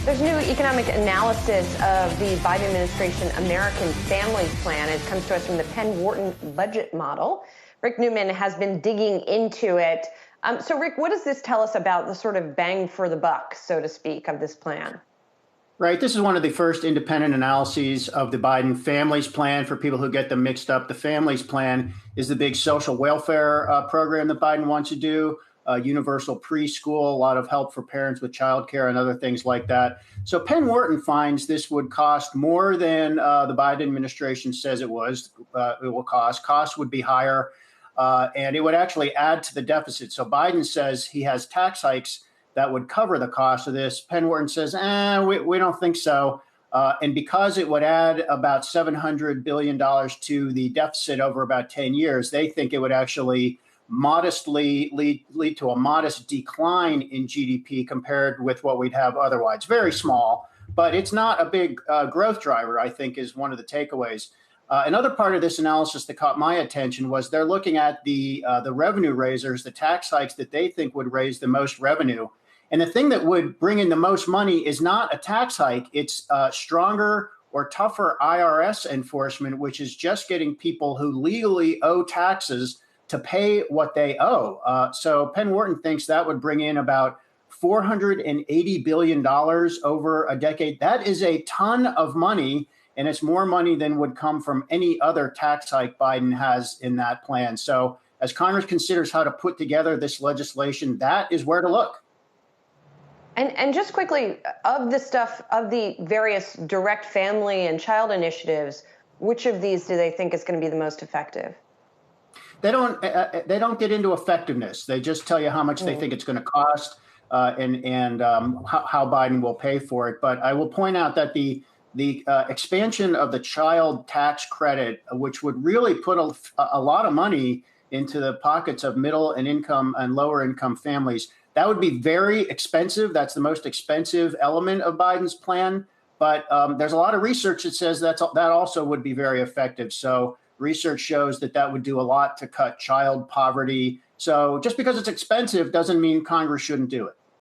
There's new economic analysis of the Biden administration American Families Plan. It comes to us from the Penn Wharton budget model. Rick Newman has been digging into it. So, Rick, what does this tell us about the sort of bang for the buck, so to speak, of this plan? Right. This is one of the first independent analyses of the Biden Families Plan. For people who get them mixed up, the Families Plan is the big social welfare program that Biden wants to do. Universal preschool, a lot of help for parents with childcare and other things like that. So Penn Wharton finds this would cost more than the Biden administration says it will cost. Costs would be higher, and it would actually add to the deficit. So Biden says he has tax hikes that would cover the cost of this. Penn Wharton says, we don't think so. And because it would add about $700 billion to the deficit over about 10 years, they think it would actually modestly lead to a modest decline in GDP compared with what we'd have otherwise. Very small, but it's not a big growth driver, I think, is one of the takeaways. Another part of this analysis that caught my attention was they're looking at the revenue raisers, the tax hikes that they think would raise the most revenue. And the thing that would bring in the most money is not a tax hike. It's stronger or tougher IRS enforcement, which is just getting people who legally owe taxes to pay what they owe. So Penn Wharton thinks that would bring in about $480 billion over a decade. That is a ton of money, and it's more money than would come from any other tax hike Biden has in that plan. So as Congress considers how to put together this legislation, that is where to look. And just quickly, of the various direct family and child initiatives, which of these do they think is going to be the most effective? They don't get into effectiveness. They just tell you how much they think it's going to cost and how Biden will pay for it. But I will point out that the expansion of the child tax credit, which would really put a lot of money into the pockets of middle and income and lower income families, that would be very expensive. That's the most expensive element of Biden's plan. But there's a lot of research that says that also would be very effective. So research shows that would do a lot to cut child poverty. So just because it's expensive doesn't mean Congress shouldn't do it.